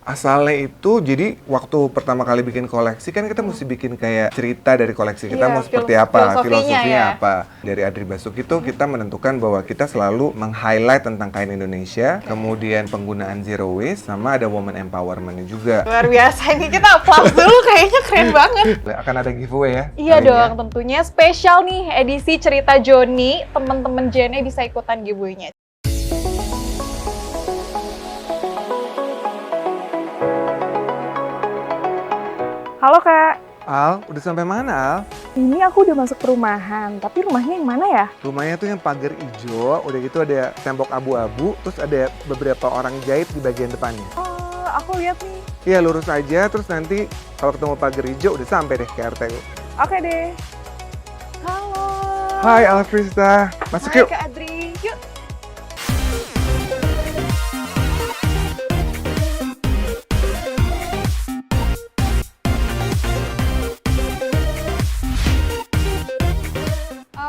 Asalnya itu, jadi waktu pertama kali bikin koleksi kan kita mesti bikin kayak cerita dari koleksi kita mau seperti apa, filosofinya apa. Dari Adri Basuki itu kita menentukan bahwa kita selalu meng-highlight tentang kain Indonesia, kemudian penggunaan zero waste, sama ada woman empowerment juga. Luar biasa, ini kita applause dulu, kayaknya keren banget. Akan ada giveaway ya? Iya dong, tentunya spesial nih edisi cerita Joni, teman-teman JNE bisa ikutan giveaway-nya. Halo Kak. Al, udah sampai mana Al? Ini aku udah masuk perumahan, tapi rumahnya yang mana ya? Rumahnya tuh yang pagar hijau, udah gitu ada tembok abu-abu, terus ada beberapa orang jahit di bagian depannya. Oh, aku lihat nih. Iya, lurus aja, terus nanti kalau ketemu pagar hijau udah sampai deh ke RTU. Oke deh. Halo. Hai Alfrista, masuk Hai yuk. Kak Adri, yuk.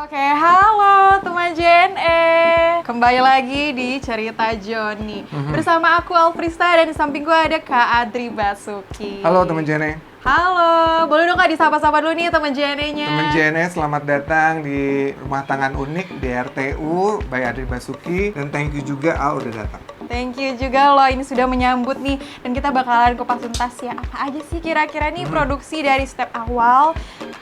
Oke, halo teman JNE. Kembali lagi di Cerita Joni. Bersama aku Alfrista dan di sampingku ada Kak Adri Basuki. Halo teman JNE. Halo, boleh dong Kak disapa-sapa dulu nih teman JNE-nya. Teman JNE, selamat datang di Rumah Tangan Unik di RTU by Adri Basuki. Dan thank you juga Al udah datang. Thank you juga loh, ini sudah menyambut nih. Dan kita bakalan kupas tuntas ya, apa aja sih kira-kira nih produksi dari step awal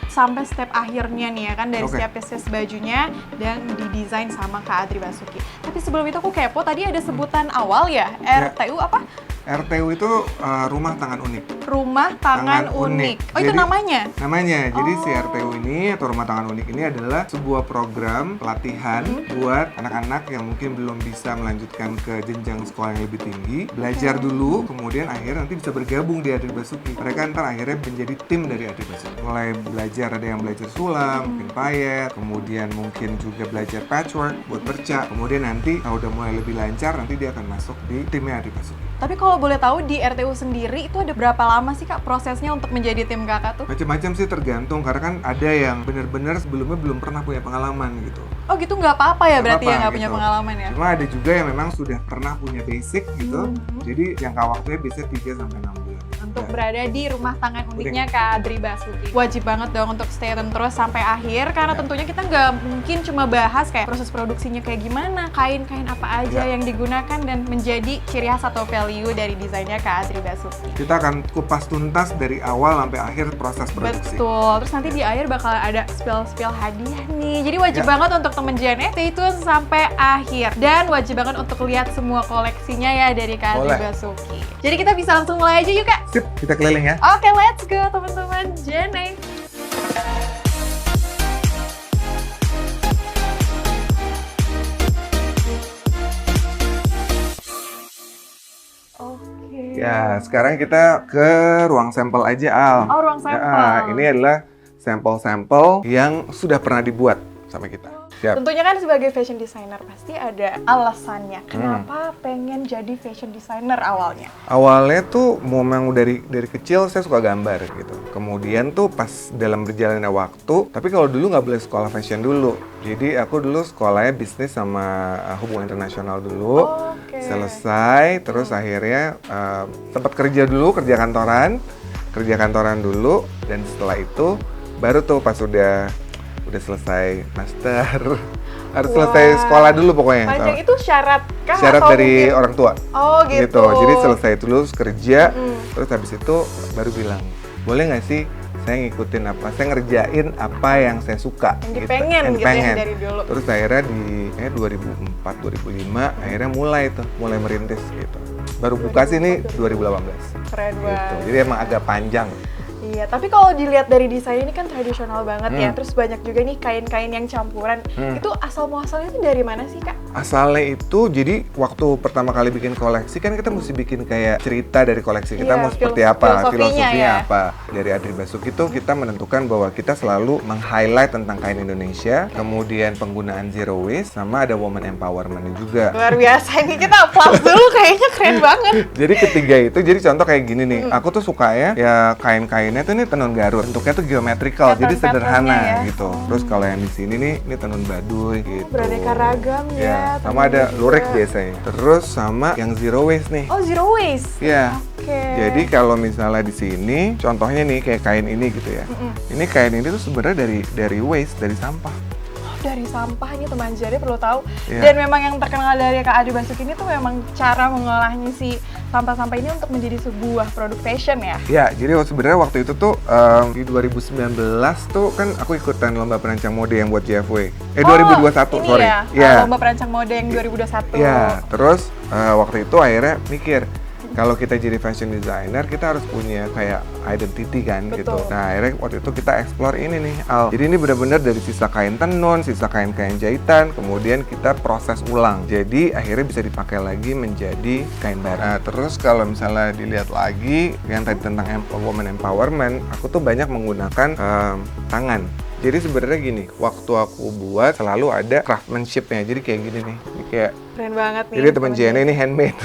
sampai step akhirnya nih ya kan, dari setiap pieces bajunya dan didesain sama Kak Adri Basuki. Tapi sebelum itu aku kepo, tadi ada sebutan awal ya, RTU apa? RTU itu Rumah Tangan Unik. Rumah Tangan Unik. Oh, jadi, itu namanya? Namanya. Jadi si RTU ini atau Rumah Tangan Unik ini adalah sebuah program pelatihan buat anak-anak yang mungkin belum bisa melanjutkan ke jenjang sekolah yang lebih tinggi. Belajar dulu, kemudian akhirnya nanti bisa bergabung di Adri Basuki. Mereka ntar akhirnya menjadi tim dari Adri Basuki. Mulai belajar, ada yang belajar sulam, mungkin payet, kemudian mungkin juga belajar patchwork buat bercak. Kemudian nanti kalau udah mulai lebih lancar, nanti dia akan masuk di timnya Adri Basuki. Tapi kalau boleh tahu di RTU sendiri itu ada berapa lama sih Kak prosesnya untuk menjadi tim Kakak tuh? Macam-macam sih, tergantung, karena kan ada yang benar-benar sebelumnya belum pernah punya pengalaman gitu. Oh gitu, nggak apa-apa ya berarti ya nggak gitu. punya pengalaman ya? Cuma ada juga yang memang sudah pernah punya basic gitu, jadi jangka waktunya biasanya 3-6 bulan. Untuk berada di Rumah Tangan Uniknya Kak Adri Basuki. Wajib banget dong untuk stay tune terus sampai akhir, karena tentunya kita nggak mungkin cuma bahas kayak proses produksinya kayak gimana, kain-kain apa aja yang digunakan dan menjadi ciri khas atau value dari desainnya Kak Adri Basuki. Kita akan kupas tuntas dari awal sampai akhir proses produksi. Betul, terus nanti di akhir bakal ada spill hadiah nih. Jadi wajib banget untuk temen JNE stay tune sampai akhir. Dan wajib banget untuk lihat semua koleksinya ya dari Kak Adri Basuki. Jadi kita bisa langsung mulai aja yuk Kak. Sip, kita keliling ya. Oke, let's go teman-teman JNE. Oke. Ya, sekarang kita ke ruang sampel aja Al. Oh, ruang sampel. Ya, ini adalah sampel-sampel yang sudah pernah dibuat sama kita. Siap. Tentunya kan sebagai fashion designer pasti ada alasannya. Kenapa pengen jadi fashion designer awalnya? Awalnya tuh memang dari kecil saya suka gambar gitu. Kemudian tuh pas dalam berjalannya waktu, tapi kalau dulu nggak boleh sekolah fashion dulu. Jadi aku dulu sekolahnya bisnis sama hubungan internasional dulu. Selesai, terus akhirnya sempat kerja dulu, kerja kantoran dulu, dan setelah itu baru tuh pas udah selesai master, harus selesai sekolah dulu pokoknya. Panjang itu syarat kah? Syarat atau dari mungkin? orang tua. Oh gitu. Jadi selesai itu lulus kerja, terus habis itu baru bilang, boleh nggak sih saya ngikutin apa, saya ngerjain apa yang saya suka. Yang dipengen gitu ya dari dulu. Terus akhirnya di 2004-2005 akhirnya mulai merintis gitu. Baru buka sih ini 2018. Keren banget. Gitu. Jadi emang agak panjang. Iya, tapi kalau dilihat dari desain ini kan tradisional banget ya. Terus banyak juga nih kain-kain yang campuran. Itu asal muasalnya itu dari mana sih Kak? Asalnya itu, jadi waktu pertama kali bikin koleksi kan kita mesti bikin kayak cerita dari koleksi kita mau seperti apa, filosofinya apa. Dari Adri Basuki itu kita menentukan bahwa kita selalu meng-highlight tentang kain Indonesia, kemudian penggunaan zero waste, sama ada woman empowerment juga. Luar biasa, ini kita applause dulu, kayaknya keren banget. Jadi ketiga itu, jadi contoh kayak gini nih, aku tuh sukanya ya kain-kain kainnya tuh ini tenun Garut. Bentuknya tuh geometrikal, jadi sederhana ya. gitu. Terus kalau yang di sini nih, ini tenun Baduy gitu. Beraneka ragam ya. Sama ada lurik biasanya. Terus sama yang zero waste nih. Oh, zero waste. Iya. Oke. Jadi kalau misalnya di sini, contohnya nih kayak kain ini gitu ya. Ini kain ini tuh sebenarnya dari waste, dari sampah. Dari sampah ini teman jadi perlu tahu. Iya. Dan memang yang terkenal dari Kak Adri Basuki ini tuh memang cara mengolahnya si sampah-sampah ini untuk menjadi sebuah produk fashion ya. Ya, jadi sebenarnya waktu itu tuh di 2019 tuh kan aku ikutan lomba perancang mode yang buat JFW. 2021, ini sorry. Ya, lomba perancang mode yang 2021. Iya, terus waktu itu akhirnya mikir kalau kita jadi fashion designer, kita harus punya kayak identity kan. Betul. Gitu. Nah, akhirnya waktu itu kita explore ini nih, Al. Jadi ini benar-benar dari sisa kain tenun, sisa kain-kain jahitan, kemudian kita proses ulang. Jadi akhirnya bisa dipakai lagi menjadi kain baru. Nah, terus kalau misalnya dilihat lagi yang tadi tentang woman empowerment, aku tuh banyak menggunakan tangan. Jadi sebenarnya gini, waktu aku buat selalu ada craftsmanship-nya. Jadi kayak gini nih, ini kayak keren banget nih. jadi teman Jenny ini handmade.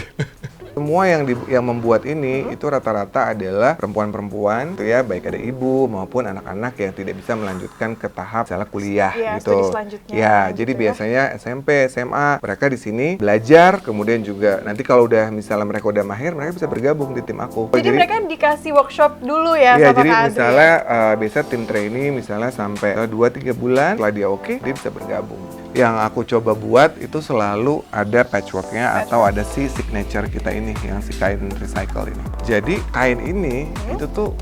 Semua yang membuat ini itu rata-rata adalah perempuan-perempuan itu ya, baik ada ibu maupun anak-anak yang tidak bisa melanjutkan ke tahap misalnya kuliah gitu. Studi selanjutnya. Ya, jadi biasanya SMP, SMA mereka di sini belajar, kemudian juga nanti kalau udah misalnya mereka udah mahir, mereka bisa bergabung di tim aku. Jadi mereka dikasih workshop dulu ya iya, sama jadi Kak Adri. misalnya biasa tim trainee misalnya sampai 2-3 bulan, setelah dia oke, dia bisa bergabung. Yang aku coba buat itu selalu ada patchworknya atau ada si signature kita ini yang si kain recycle ini. Jadi kain ini itu tuh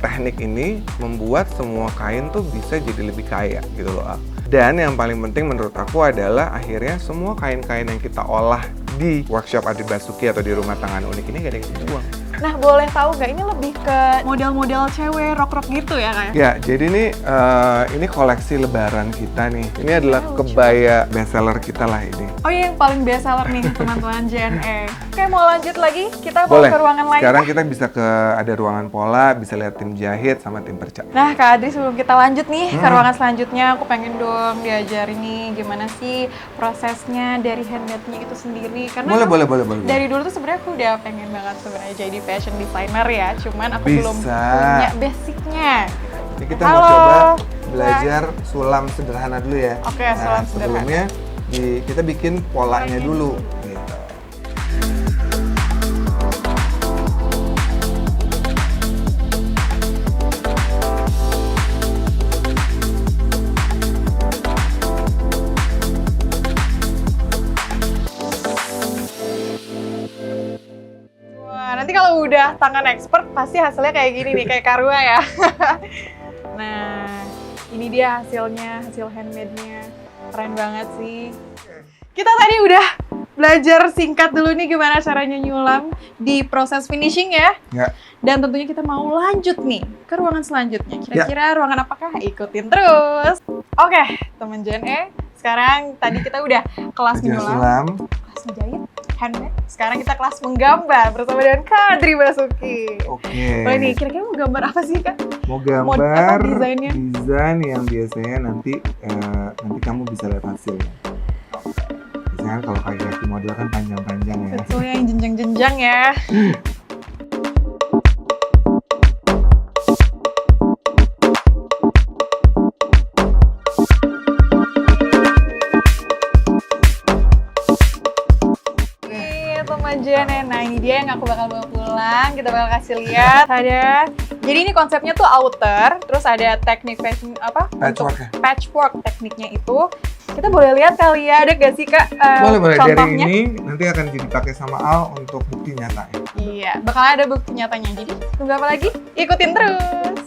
teknik ini membuat semua kain tuh bisa jadi lebih kaya gitu loh. Dan yang paling penting menurut aku adalah akhirnya semua kain-kain yang kita olah di workshop Adri Basuki atau di rumah tangan unik ini gak ada yang dibuang. Nah, boleh tahu nggak ini lebih ke model-model cewek rok-rok gitu ya kayak? Ya, jadi ini koleksi lebaran kita nih. Ini adalah kebaya bestseller kita lah ini. Oh iya, yang paling bestseller nih teman-teman JNE. Oke, mau lanjut lagi? Kita mau Boleh. ke ruangan lain. Sekarang kita bisa ada ruangan pola, bisa lihat tim jahit sama tim perca. Nah, Kak Adri, sebelum kita lanjut nih ke ruangan selanjutnya, aku pengen dong diajarin nih gimana sih prosesnya dari handmade-nya itu sendiri. Karena Boleh. dari dulu tuh sebenarnya aku udah pengen banget sebenarnya jadi fashion designer ya, cuman aku Bisa. belum punya basicnya. Ini kita Halo. mau coba belajar sulam sederhana dulu ya. Oke, sulam sederhana. Sebelumnya kita bikin polanya dulu. Gitu. Nanti kalau udah tangan expert pasti hasilnya kayak gini nih, kayak Karua ya. Nah, ini dia hasilnya, hasil handmade-nya. Keren banget sih. Kita tadi udah belajar singkat dulu nih gimana caranya nyulam di proses finishing ya. Ya. Dan tentunya kita mau lanjut nih ke ruangan selanjutnya. Kira-kira ruangan apakah? Ikutin terus. Oke, teman JNE. Sekarang tadi kita udah kelas Belajar menyulam, sulam. kelas menjahit, handmade. Sekarang kita kelas menggambar bersama dengan Kak Adri Basuki. Oke. Wah, ini kira-kira mau gambar apa sih, Kak? Mau gambar apa desainnya? desain yang biasanya nanti kamu bisa lihat hasilnya. Biasanya kalau kayak di model kan panjang-panjang ya. Betul, yang jenjang-jenjang ya. JNE. Nah, ini dia yang aku bakal bawa pulang. Kita bakal kasih lihat. Ada. Jadi ini konsepnya tuh outer, terus ada teknik fashion apa? Patchwork ya? Patchwork tekniknya itu. Kita boleh lihat kali ya, ada gak sih Kak Boleh. Dari contohnya? ini nanti akan dipakai sama Al untuk bukti nyata ya. Iya, bakal ada bukti nyatanya. Jadi tunggu apa lagi? Ikutin terus.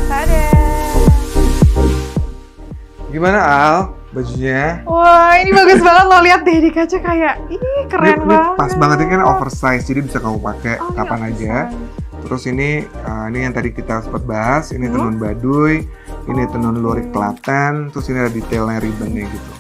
Ada. Gimana Al? Bajunya? Wah, ini bagus banget lo lihat deh di kaca kayak, ih keren Ini banget. pas banget, ini kan oversize, jadi bisa kamu pakai Oh, kapan iya, aja. oversize. Terus ini yang tadi kita sempat bahas, ini tenun Baduy, ini tenun lurik Klaten, terus ini ada detailnya ribbonnya gitu.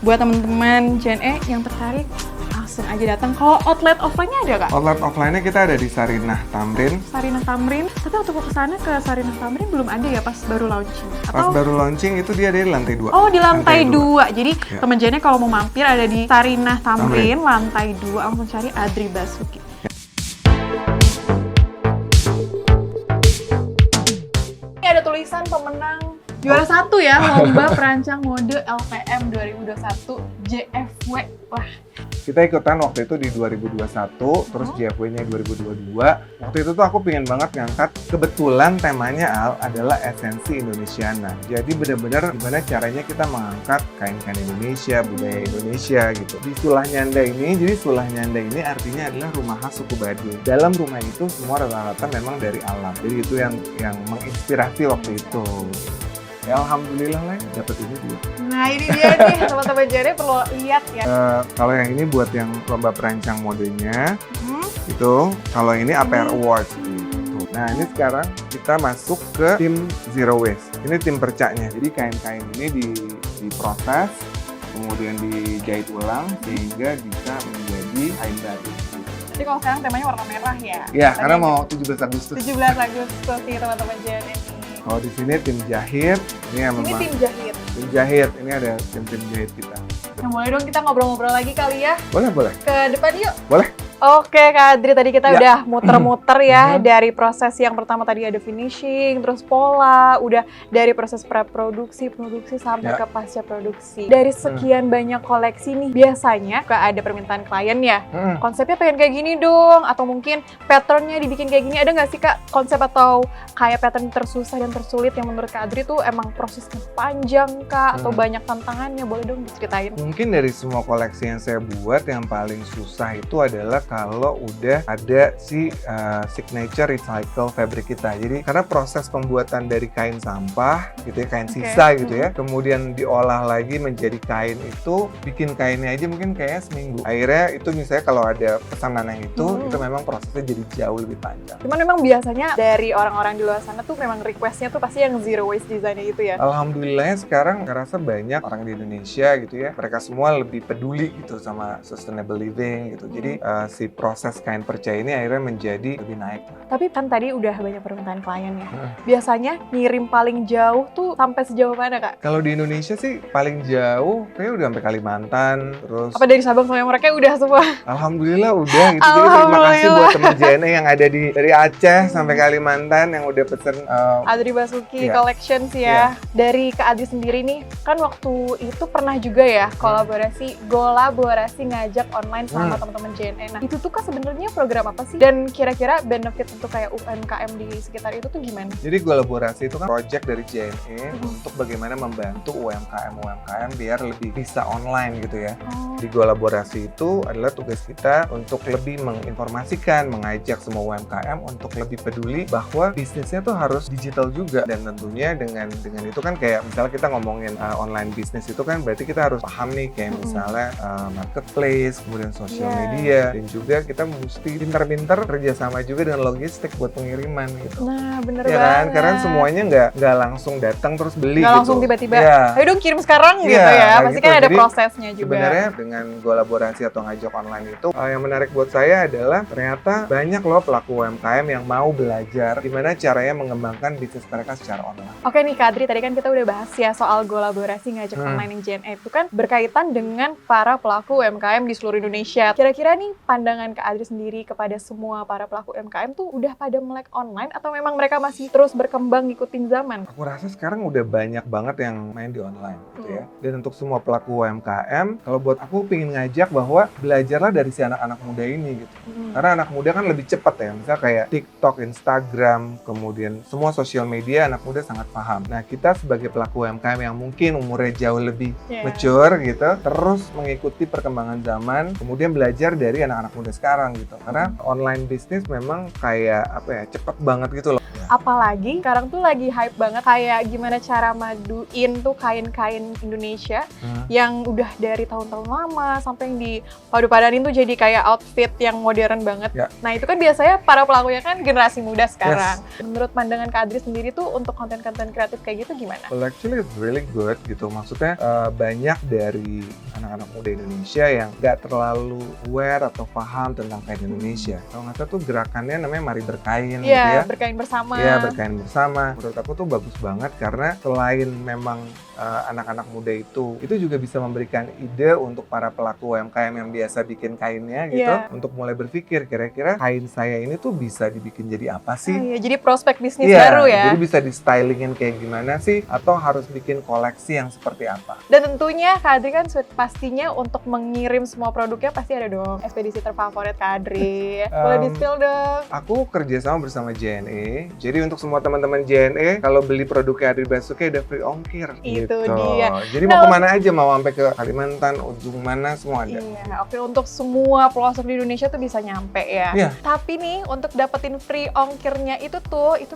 Buat teman-teman JNE yang tertarik, langsung aja datang. Kalau outlet offline-nya ada Kak? Outlet offline-nya kita ada di Sarinah Tamrin. Sarinah Tamrin, tapi waktu aku kesana ke Sarinah Tamrin belum ada ya pas baru launching? Pas baru launching itu dia ada di lantai 2. Oh, di lantai 2. Jadi Ya. teman JNE kalau mau mampir ada di Sarinah Tamrin, lantai 2, langsung cari Adri Basuki. tulisan pemenang juara satu ya lomba perancang mode LPM 2021 JFW. Wah, kita ikutan waktu itu di 2021, terus JFW-nya 2022. Waktu itu tuh aku pengen banget ngangkat, kebetulan temanya Al adalah esensi Indonesiana. Jadi benar-benar gimana caranya kita mengangkat kain-kain Indonesia, budaya Indonesia gitu. Di Sulah Nyanda ini, jadi Sulah Nyanda ini artinya adalah rumah khas suku Baduy. Dalam rumah itu semua rata-rata memang dari alam. Jadi itu yang menginspirasi waktu itu. Ya alhamdulillah lah dapet ini juga. nah ini dia nih teman-teman JNE perlu lihat ya. Kalau yang ini buat yang lomba perancang modenya, itu kalau ini APR Awards gitu. Nah ini sekarang kita masuk ke tim Zero Waste. Ini tim percaknya. Jadi kain-kain ini diproses, kemudian dijahit ulang sehingga bisa menjadi kain baru. Jadi kalau sekarang temanya warna merah ya. Ya, karena mau 17 Agustus. 17 Agustus nih teman-teman JNE. Kalau di sini tim jahit, ini yang Ini memang tim jahit. tim jahit. Ini ada tim jahit kita. Nah, boleh dong kita ngobrol-ngobrol lagi kali ya. Boleh. Ke depan yuk. Boleh. Oke Kak Adri, tadi kita Ya. udah muter-muter ya dari proses yang pertama tadi ada finishing, terus pola, udah dari proses praproduksi, produksi sampai Ya. ke pasca produksi. Dari sekian banyak koleksi nih, biasanya Kak ada permintaan klien ya, konsepnya pengen kayak gini dong, atau mungkin patternnya dibikin kayak gini. Ada nggak sih Kak konsep atau kayak pattern tersusah dan tersulit yang menurut Kak Adri tuh emang prosesnya panjang Kak, atau banyak tantangannya? Boleh dong diceritain. Mungkin dari semua koleksi yang saya buat, yang paling susah itu adalah kalau udah ada si signature recycle fabric kita. Jadi karena proses pembuatan dari kain sampah gitu ya, kain sisa gitu ya, kemudian diolah lagi menjadi kain itu, bikin kainnya aja mungkin kayaknya seminggu. Akhirnya itu misalnya kalau ada pesanan yang itu memang prosesnya jadi jauh lebih panjang. Cuman memang biasanya dari orang-orang di luar sana tuh memang requestnya tuh pasti yang zero waste design-nya gitu ya. Alhamdulillahnya sekarang ngerasa banyak orang di Indonesia gitu ya, mereka semua lebih peduli gitu sama sustainable living gitu. Jadi si proses kain perca ini akhirnya menjadi lebih naik lah. Tapi kan tadi udah banyak permintaan klien ya. Biasanya ngirim paling jauh tuh sampai sejauh mana Kak? Kalau di Indonesia sih paling jauh kayaknya udah sampai Kalimantan, terus Apa dari Sabang sampai Merauke udah semua? alhamdulillah udah gitu. Jadi terima kasih buat teman JNE yang ada dari Aceh sampai Kalimantan yang udah pesen. Adri Basuki Iya. Collections ya. Dari Kak Adri sendiri nih, kan waktu itu pernah juga ya kolaborasi ngajak online sama teman-teman JNE. Nah, itu tuh Kak sebenarnya program apa sih? Dan kira-kira benefit untuk kayak UMKM di sekitar itu tuh gimana? Jadi kolaborasi itu kan project dari JNE untuk bagaimana membantu UMKM biar lebih bisa online gitu ya. Di kolaborasi itu adalah tugas kita untuk lebih menginformasikan, mengajak semua UMKM untuk lebih peduli bahwa bisnisnya tuh harus digital juga, dan tentunya dengan itu kan kayak misalnya kita ngomongin online bisnis itu kan berarti kita harus paham nih kayak misalnya marketplace, kemudian social media, dan juga kita mesti pintar-pintar kerjasama juga dengan logistik buat pengiriman gitu. Nah, bener Ya banget. kan, karena semuanya nggak langsung datang terus beli nggak gitu. langsung tiba-tiba, Ya. ayo dong kirim sekarang gitu Iya, ya. kayak Pasti gitu. kan ada Jadi, prosesnya juga. Sebenarnya dengan kolaborasi atau ngajak online itu, yang menarik buat saya adalah ternyata banyak loh pelaku UMKM yang mau belajar gimana caranya mengembangkan bisnis mereka secara online. Oke nih Kak Adri, tadi kan kita udah bahas ya soal kolaborasi ngajak online yang JNE itu kan berkaitan dengan para pelaku UMKM di seluruh Indonesia. Kira-kira nih pandangan Kak Adri sendiri kepada semua para pelaku UMKM tuh udah pada melek online atau memang mereka masih terus berkembang ngikutin zaman? Aku rasa sekarang udah banyak banget yang main di online gitu ya. Dan untuk semua pelaku UMKM, kalau buat aku pengen ngajak bahwa belajarlah dari si anak-anak muda ini gitu. Karena anak muda kan lebih cepat ya, misalnya kayak TikTok, Instagram, kemudian semua sosial media anak muda sangat paham. Nah, kita sebagai pelaku UMKM yang mungkin umurnya jauh lebih mature gitu, terus mengikuti perkembangan zaman, kemudian belajar dari anak-anak muda sekarang gitu. Karena online bisnis memang kayak apa ya, cepet banget gitu loh. Apalagi sekarang tuh lagi hype banget kayak gimana cara maduin tuh kain-kain Indonesia yang udah dari tahun-tahun lama sampai yang dipadu-padanin tuh jadi kayak outfit yang modern banget. Ya. Nah itu kan biasanya para pelakunya kan generasi muda sekarang. Menurut pandangan Kak Adri sendiri tuh untuk konten-konten kreatif kayak gitu gimana? Well, actually it's really good gitu. Maksudnya banyak dari anak-anak muda Indonesia yang nggak terlalu aware atau paham tentang kain Indonesia. Kalau nggak salah tuh gerakannya namanya Mari Berkain gitu Iya, ya. berkain bersama. Ya, berkain bersama. Menurut aku tuh bagus banget karena selain memang anak-anak muda itu juga bisa memberikan ide untuk para pelaku UMKM yang biasa bikin kainnya gitu, untuk mulai berpikir kira-kira kain saya ini tuh bisa dibikin jadi apa sih? Iya, jadi prospek bisnis baru ya. Jadi bisa di stylingin kayak gimana sih, atau harus bikin koleksi yang seperti apa? Dan tentunya Kak Adri kan pastinya untuk mengirim semua produknya pasti ada dong ekspedisi terfavorit Kak Adri. Boleh di-spill dong. Aku kerjasama bersama JNE. Jadi untuk semua teman-teman JNE, kalau beli produknya Adri Basuki ada free ongkir. Itu dia. Jadi mau kemana aja, mau sampai ke Kalimantan, ujung mana semua ada. Iya, oke, untuk semua pelosok di Indonesia tuh bisa nyampe ya. Iya. Tapi nih untuk dapetin free ongkirnya itu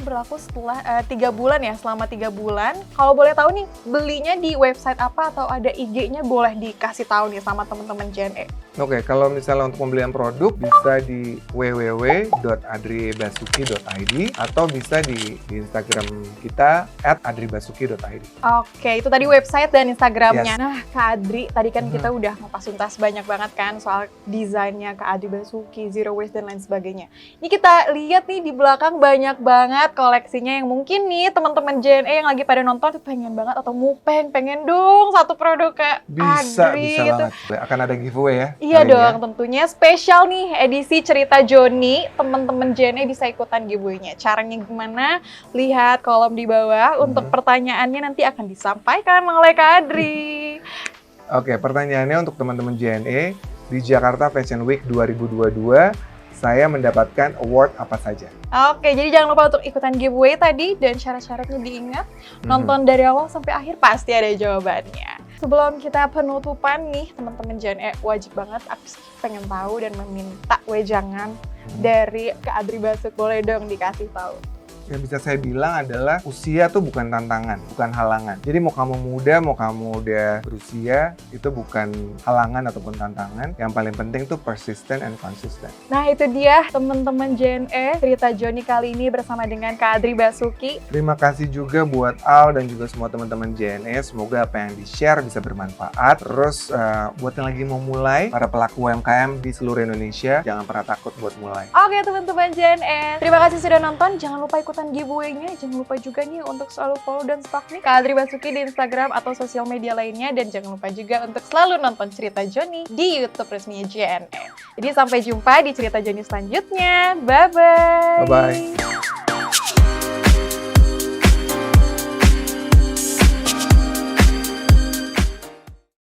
berlaku setelah 3 bulan ya, selama 3 bulan. Kalau boleh tahu nih, belinya di website apa atau ada IG-nya boleh dikasih tahu nih sama teman-teman JNE. Oke, kalau misalnya untuk pembelian produk bisa di www.adribasuki.id atau bisa di Instagram kita @adribasuki.id. Oke, itu tadi website dan Instagramnya. Yes. Nah, Kak Adri, tadi kan kita udah ngupas tuntas banyak banget kan soal desainnya Kak Adri Basuki, zero waste dan lain sebagainya. Ini kita lihat nih di belakang banyak banget koleksinya yang mungkin nih teman-teman JNE yang lagi pada nonton tuh pengen banget atau pengen dong satu produk kayak Bisa Adri gitu. banget. Akan ada giveaway ya? Iya kali ini dong, tentunya spesial nih edisi Cerita Joni. Teman-teman JNE bisa ikutan giveaway-nya. Caranya gimana? Lihat kolom di bawah. Untuk pertanyaannya nanti akan disampaikan oleh Kak Adri. Oke, pertanyaannya untuk teman-teman JNE, di Jakarta Fashion Week 2022, saya mendapatkan award apa saja? Oke, jadi jangan lupa untuk ikutan giveaway tadi dan syarat-syaratnya diingat. Nonton dari awal sampai akhir pasti ada jawabannya. Sebelum kita penutupan nih, teman-teman JNE wajib banget aku sih pengen tahu dan meminta wejangan dari Kak Adri Basuki. Boleh dong dikasih tahu. Yang bisa saya bilang adalah usia tuh bukan tantangan, bukan halangan. Jadi mau kamu muda, mau kamu udah berusia, itu bukan halangan ataupun tantangan. Yang paling penting tuh persistent and consistent. Nah itu dia teman-teman JNE, Cerita Joni kali ini bersama dengan Kak Adri Basuki. Terima kasih juga buat Al dan juga semua teman-teman JNE. Semoga apa yang di-share bisa bermanfaat. Terus buat yang lagi mau mulai, para pelaku UMKM di seluruh Indonesia, jangan pernah takut buat mulai. Oke teman-teman JNE, terima kasih sudah nonton. Jangan lupa ikutan giveaway-nya. Jangan lupa juga nih untuk selalu follow dan stalk nih Kak Adri Basuki di Instagram atau sosial media lainnya. Dan jangan lupa juga untuk selalu nonton Cerita Joni di YouTube resminya JNE. Jadi sampai jumpa di Cerita Joni selanjutnya. Bye-bye. Bye-bye.